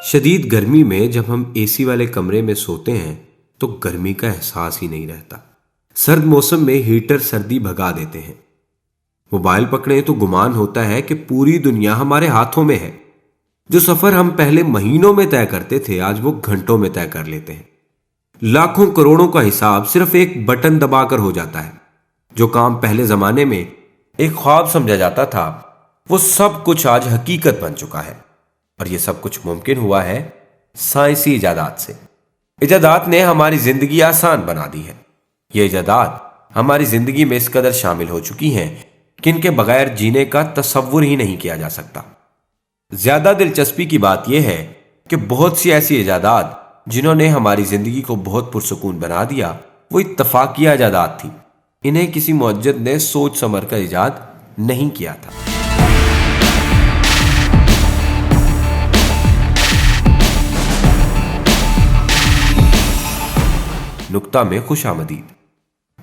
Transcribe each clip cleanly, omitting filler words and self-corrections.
شدید گرمی میں جب ہم اے سی والے کمرے میں سوتے ہیں تو گرمی کا احساس ہی نہیں رہتا۔ سرد موسم میں ہیٹر سردی بھگا دیتے ہیں۔ موبائل پکڑیں تو گمان ہوتا ہے کہ پوری دنیا ہمارے ہاتھوں میں ہے۔ جو سفر ہم پہلے مہینوں میں طے کرتے تھے آج وہ گھنٹوں میں طے کر لیتے ہیں۔ لاکھوں کروڑوں کا حساب صرف ایک بٹن دبا کر ہو جاتا ہے۔ جو کام پہلے زمانے میں ایک خواب سمجھا جاتا تھا وہ سب کچھ آج حقیقت بن چکا ہے، اور یہ سب کچھ ممکن ہوا ہے سائنسی ایجادات سے۔ ایجادات نے ہماری زندگی آسان بنا دی ہے۔ یہ ایجادات ہماری زندگی میں اس قدر شامل ہو چکی ہیں کہ ان کے بغیر جینے کا تصور ہی نہیں کیا جا سکتا۔ زیادہ دلچسپی کی بات یہ ہے کہ بہت سی ایسی ایجادات جنہوں نے ہماری زندگی کو بہت پرسکون بنا دیا وہ اتفاقیہ ایجادات تھیں۔ انہیں کسی معجد نے سوچ سمجھ کر ایجاد نہیں کیا تھا۔ نکتہ میں خوش آمدید۔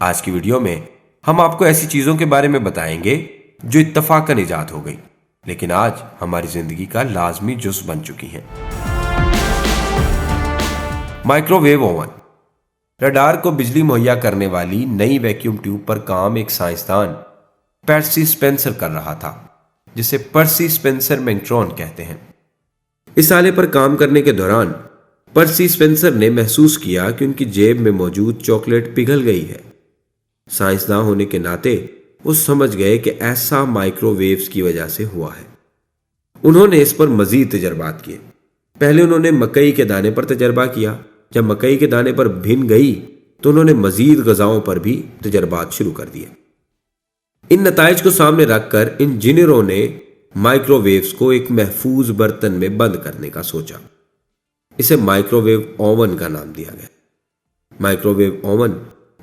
آج کی ویڈیو میں ہم آپ کو ایسی چیزوں کے بارے میں بتائیں گے جو اتفاقاً ایجاد ہو گئی لیکن آج ہماری زندگی کا لازمی جز بن چکی ہیں۔ Micro view oven. رڈار کو بجلی مہیا کرنے والی نئی ویکیوم ٹیوب پر کام ایک سائنسدان پرسی اسپینسر کر رہا تھا، جسے پرسی اسپینسر مینگٹرون کہتے ہیں۔ اس آلے پر کام کرنے کے دوران پرسی اسپینسر نے محسوس کیا کہ ان کی جیب میں موجود چاکلیٹ پگھل گئی ہے۔ سائنسداں ہونے کے ناطے وہ سمجھ گئے کہ ایسا مائکرو ویوز کی وجہ سے ہوا ہے۔ انہوں نے اس پر مزید تجربات کیے۔ پہلے انہوں نے مکئی کے دانے پر تجربہ کیا۔ جب مکئی کے دانے پر بھن گئی تو انہوں نے مزید غذاؤں پر بھی تجربات شروع کر دیے۔ ان نتائج کو سامنے رکھ کر انجینئروں نے مائکرو ویوز کو ایک محفوظ برتن میں بند کرنے کا سوچا۔ اسے مائکرو ویو اوون کا نام دیا گیا۔ مائکرو ویو اوون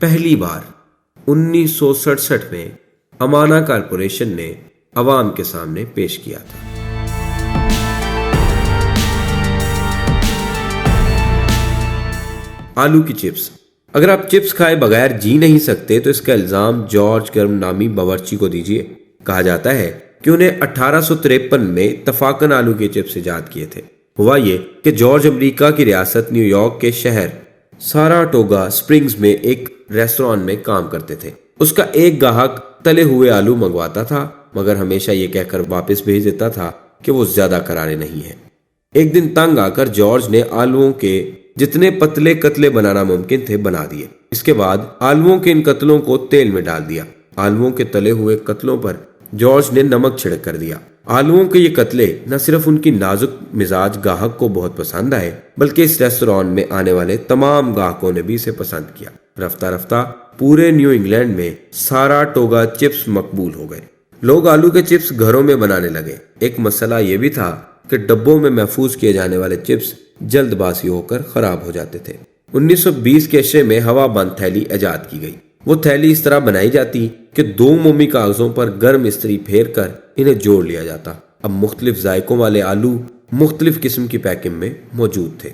پہلی بار 1967 میں امانا کارپوریشن نے عوام کے سامنے پیش کیا تھا۔ آلو کی چپس۔ اگر آپ چپس کھائے بغیر جی نہیں سکتے تو اس کا الزام جارج گرم نامی باورچی کو دیجیے۔ کہا جاتا ہے کہ انہیں 1853 میں اتفاقاً آلو کے چپس ایجاد کیے تھے۔ ہوا یہ کہ جارج امریکہ کی ریاست نیو یارک کے شہر ساراٹوگا سپرنگز میں ایک ریستوران میں کام کرتے تھے۔ اس کا ایک گاہک تلے ہوئے آلو منگواتا تھا مگر ہمیشہ یہ کہہ کر واپس بھیج دیتا تھا کہ وہ زیادہ کرانے نہیں ہیں۔ ایک دن تنگ آ کر جارج نے آلوؤں کے جتنے پتلے قتلے بنانا ممکن تھے بنا دیے۔ اس کے بعد آلوؤں کے ان قتلوں کو تیل میں ڈال دیا۔ آلوؤں کے تلے ہوئے قتلوں پر جارج نے نمک چھڑک کر دیا۔ آلوؤں کے یہ قتلے نہ صرف ان کی نازک مزاج گاہک کو بہت پسند آئے بلکہ اس ریستوران میں آنے والے تمام گاہکوں نے بھی اسے پسند کیا۔ رفتہ رفتہ پورے نیو انگلینڈ میں ساراٹوگا چپس مقبول ہو گئے۔ لوگ آلو کے چپس گھروں میں بنانے لگے۔ ایک مسئلہ یہ بھی تھا کہ ڈبوں میں محفوظ کیے جانے والے چپس جلد باسی ہو کر خراب ہو جاتے تھے۔ 1920 کے عشرے میں ہوا بند تھیلی ایجاد کی گئی۔ وہ تھیلی اس طرح بنائی جاتی کہ دو مومی کاغذوں پر گرم استری پھیر کر انہیں جوڑ لیا جاتا۔ اب مختلف ذائقوں والے آلو مختلف قسم کی پیکنگ میں موجود تھے۔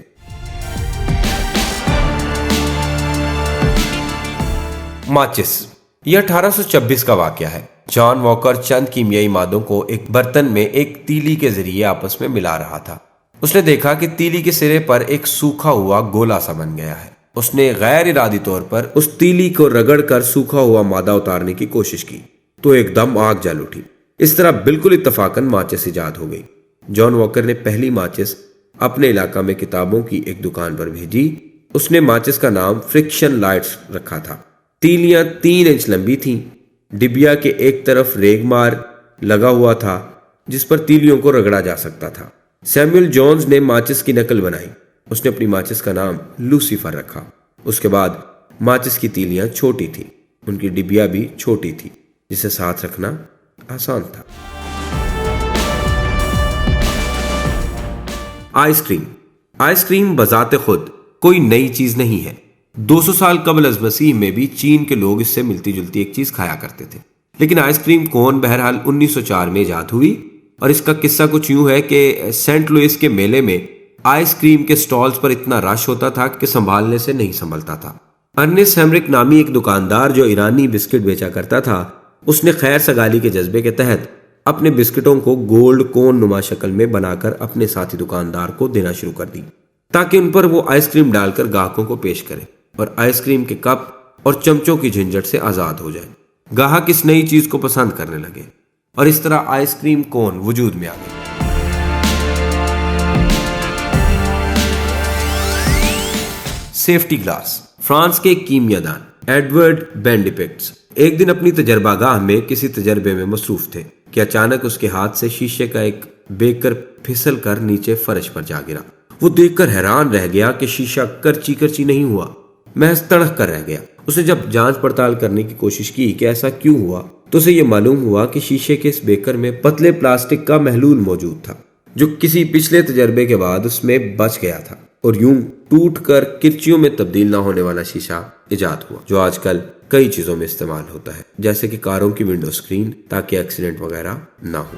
ماچس۔ یہ 1826 کا واقعہ ہے۔ جان واکر چند کیمیائی مادوں کو ایک برتن میں ایک تیلی کے ذریعے آپس میں ملا رہا تھا۔ اس نے دیکھا کہ تیلی کے سرے پر ایک سوکھا ہوا گولا سا بن گیا ہے۔ اس نے غیر ارادی طور پر اس تیلی کو رگڑ کر سوکھا ہوا مادہ اتارنے کی کوشش کی تو ایک دم آگ جل اٹھی۔ اس طرح بالکل اتفاقاً ماچس ایجاد ہو گئی۔ جان واکر نے پہلی ماچس اپنے علاقہ میں کتابوں کی ایک دکان پر بھیجی۔ اس نے ماچس کا نام فرکشن لائٹس رکھا تھا۔ تیلیاں 3 انچ لمبی تھیں۔ ڈبیا کے ایک طرف ریگ مار لگا ہوا تھا جس پر تیلیوں کو رگڑا جا سکتا تھا۔ سیموئل جونز نے ماچس کی نقل بنائی۔ اس نے اپنی ماچس کا نام لوسیفر رکھا۔ اس کے بعد ماچس کی تیلیاں چھوٹی تھیں، ان کی ڈبیا بھی چھوٹی تھی جسے ساتھ رکھنا آسان تھا۔ Ice cream. آئس کریم بذات خود کوئی نئی چیز نہیں ہے۔ 200 سال قبل از مسیح میں بھی چین کے لوگ اس سے ملتی جلتی ایک چیز کھایا کرتے تھے، لیکن آئس کریم کون بہرحال 1904 میں ایجاد ہوئی، اور اس کا قصہ کچھ یوں ہے کہ سینٹ لوئس کے میلے میں آئس کریم کے سٹالز پر اتنا رش ہوتا تھا کہ سنبھالنے سے نہیں سنبھلتا تھا۔ ارنس ہیمرک نامی ایک دکاندار جو ایرانی بسکٹ بیچا کرتا تھا، اس نے خیر سگالی کے جذبے کے تحت اپنے بسکٹوں کو گولڈ کون نما شکل میں بنا کر اپنے ساتھی دکاندار کو دینا شروع کر دی تاکہ ان پر وہ آئس کریم ڈال کر گاہکوں کو پیش کرے اور آئس کریم کے کپ اور چمچوں کی جھنجھٹ سے آزاد ہو جائے۔ گاہک اس نئی چیز کو پسند کرنے لگے اور اس طرح آئس کریم کون وجود میں آ گئی۔ Safety glass. فرانس کے کیمیا دان ایڈورڈ بینڈیپکٹس ایک دن اپنی تجربہ گاہ میں کسی تجربے میں مصروف تھے کہ اچانک اس کے ہاتھ سے شیشے کا ایک بیکر پھسل کر نیچے فرش پر جا گرا۔ وہ دیکھ کر حیران رہ گیا کہ شیشہ کرچی کرچی نہیں ہوا، محض تڑک کر رہ گیا۔ اس نے جب جانچ پڑتال کرنے کی کوشش کی کہ ایسا کیوں ہوا تو اسے یہ معلوم ہوا کہ شیشے کے اس بیکر میں پتلے پلاسٹک کا محلول موجود تھا جو کسی پچھلے تجربے کے بعد اس میں بچ گیا تھا اور یوں ٹوٹ کر کرچیوں میں تبدیل نہ ہونے والا شیشہ ایجاد ہوا جو آج کل کئی چیزوں میں استعمال ہوتا ہے، جیسے کہ کاروں کی ونڈو سکرین، تاکہ ایکسیڈنٹ وغیرہ نہ ہو۔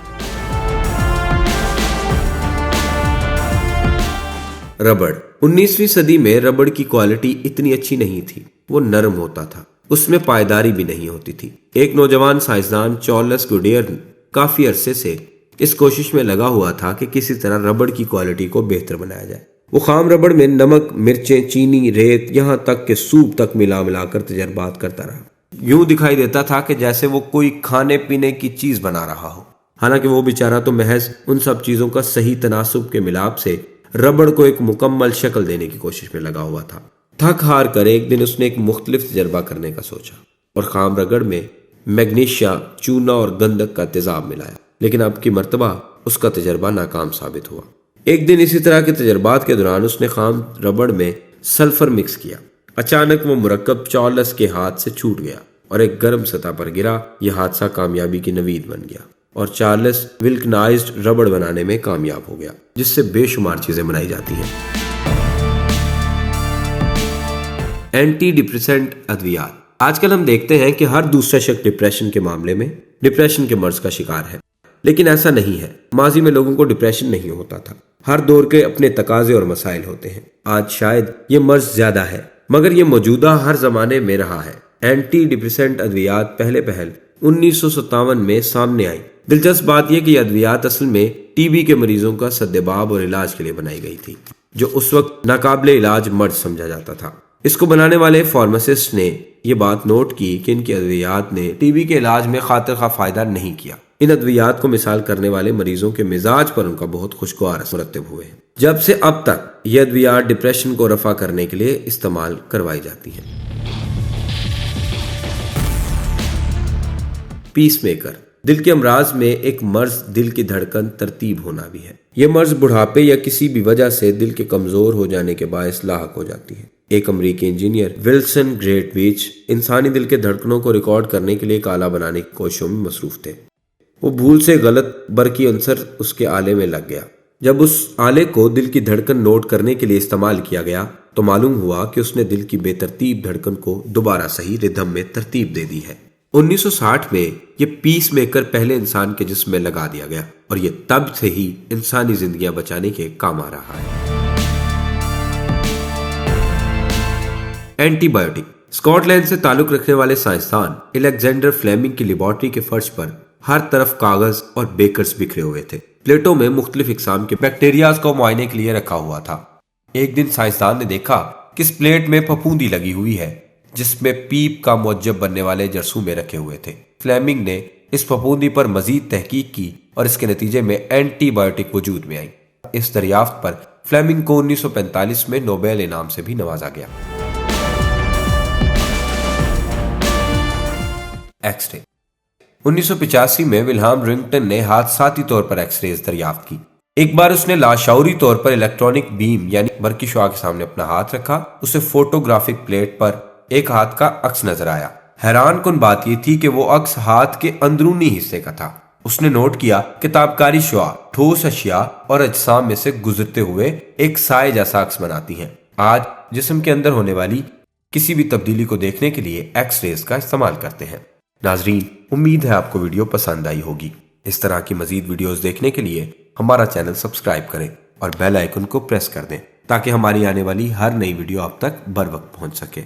ربڑ۔ 19ویں صدی میں ربڑ کی کوالٹی اتنی اچھی نہیں تھی، وہ نرم ہوتا تھا، اس میں پائیداری بھی نہیں ہوتی تھی۔ ایک نوجوان سائنسدان چارلس گوڈیر کافی عرصے سے اس کوشش میں لگا ہوا تھا کہ کسی طرح ربڑ کی کوالٹی کو بہتر بنایا جائے۔ وہ خام ربڑ میں نمک، مرچیں، چینی، ریت، یہاں تک کہ سوپ تک ملا کر تجربات کرتا رہا۔ یوں دکھائی دیتا تھا کہ جیسے وہ کوئی کھانے پینے کی چیز بنا رہا ہو، حالانکہ وہ بیچارہ تو محض ان سب چیزوں کا صحیح تناسب کے ملاپ سے ربڑ کو ایک مکمل شکل دینے کی کوشش میں لگا ہوا تھا۔ تھک ہار کر ایک دن اس نے ایک مختلف تجربہ کرنے کا سوچا اور خام ربڑ میں میگنیشیا، چونا اور گندھک کا تیزاب ملایا، لیکن اب کی مرتبہ اس کا تجربہ ناکام ثابت ہوا۔ ایک دن اسی طرح کے تجربات کے دوران اس نے خام ربڑ میں سلفر مکس کیا۔ اچانک وہ مرکب چارلس کے ہاتھ سے چھوٹ گیا اور ایک گرم سطح پر گرا۔ یہ حادثہ کامیابی کی نوید بن گیا اور چارلس ولکنائزڈ ربڑ بنانے میں کامیاب ہو گیا، جس سے بے شمار چیزیں بنائی جاتی ہیں۔ اینٹی ڈپریسنٹ ادویات۔ آج کل ہم دیکھتے ہیں کہ ہر دوسرا شخص ڈپریشن کے معاملے میں ڈپریشن کے مرض کا شکار ہے، لیکن ایسا نہیں ہے۔ ماضی میں لوگوں کو ڈپریشن نہیں ہوتا تھا۔ ہر دور کے اپنے تقاضے اور مسائل ہوتے ہیں۔ آج شاید یہ مرض زیادہ ہے، مگر یہ موجودہ ہر زمانے میں رہا ہے۔ اینٹی ڈپریسنٹ ادویات پہلے 1957 میں سامنے آئی۔ دلچسپ بات یہ کہ یہ ادویات اصل میں ٹی بی کے مریضوں کا سدباب اور علاج کے لیے بنائی گئی تھی، جو اس وقت ناقابل علاج مرض سمجھا جاتا تھا۔ اس کو بنانے والے فارماسسٹ نے یہ بات نوٹ کی کہ ان کی ادویات نے ٹی بی کے علاج میں خاطر خواہ فائدہ نہیں کیا۔ ان ادویات کو مثال کرنے والے مریضوں کے مزاج پر ان کا بہت خوشگوار اثر مرتب ہوئے ہیں۔ جب سے اب تک یہ ادویات ڈپریشن کو رفع کرنے کے لیے استعمال کروائی جاتی ہیں۔ پیس میکر۔ دل کے امراض میں ایک مرض دل کی دھڑکن ترتیب ہونا بھی ہے۔ یہ مرض بڑھاپے یا کسی بھی وجہ سے دل کے کمزور ہو جانے کے باعث لاحق ہو جاتی ہے۔ ایک امریکی انجینئر ولسن گریٹ ویچ انسانی دل کے دھڑکنوں کو ریکارڈ کرنے کے لیے ایک آلہ بنانے کی کوششوں میں مصروف تھے۔ وہ بھول سے غلط برقی عنصر اس کے آلے میں لگ گیا۔ جب اس آلے کو دل کی دھڑکن نوٹ کرنے کے لیے استعمال کیا گیا تو معلوم ہوا کہ اس نے دل کی بے ترتیب دھڑکن کو دوبارہ صحیح ردھم میں ترتیب دے دی ہے۔ 1960 میں یہ پیس میکر پہلے انسان کے جسم میں لگا دیا گیا اور یہ تب سے ہی انسانی زندگیاں بچانے کے کام آ رہا ہے۔ Anti biotic. اسکاٹ لینڈ سے تعلق رکھنے والے سائنسدان الیگزینڈر فلیمنگ کی لیبارٹری کے فرش پر ہر طرف کاغذ اور بیکرز بکھرے ہوئے تھے۔ پلیٹوں میں مختلف اقسام کے بیکٹیریاز کو معائنے کے لیے رکھا ہوا تھا۔ ایک دن سائنسدان نے دیکھا کہ اس پلیٹ میں پھپھوندی لگی ہوئی ہے جس میں پیپ کا معجب بننے والے جرثومے رکھے ہوئے تھے۔ فلیمنگ نے اس پھپھوندی پر مزید تحقیق کی اور اس کے نتیجے میں اینٹی بایوٹک وجود میں آئی۔ اس دریافت پر فلیمنگ کو 1945 میں نوبیل انعام سے بھی نوازا گیا۔ X ray. 1985 میں ولہام رنگٹن نے حادثاتی طور پر ایکس ریز دریافت کی۔ ایک بار اس نے لاشعوری طور پر الیکٹرانک بیم یعنی برقی شعاع کے سامنے اپنا ہاتھ رکھا۔ اسے فوٹوگرافک پلیٹ پر ایک ہاتھ کا عکس نظر آیا۔ حیران کن بات یہ تھی کہ وہ عکس ہاتھ کے اندرونی حصے کا تھا۔ اس نے نوٹ کیا کہ تابکاری شعاع ٹھوس اشیاء اور اجسام میں سے گزرتے ہوئے ایک سائے جیسا عکس بناتی ہیں۔ آج جسم کے اندر ہونے والی کسی بھی تبدیلی کو دیکھنے کے لیے ایکس ریز کا استعمال کرتے ہیں۔ ناظرین، امید ہے آپ کو ویڈیو پسند آئی ہوگی۔ اس طرح کی مزید ویڈیوز دیکھنے کے لیے ہمارا چینل سبسکرائب کریں اور بیل آئیکن کو پریس کر دیں تاکہ ہماری آنے والی ہر نئی ویڈیو آپ تک بر وقت پہنچ سکے۔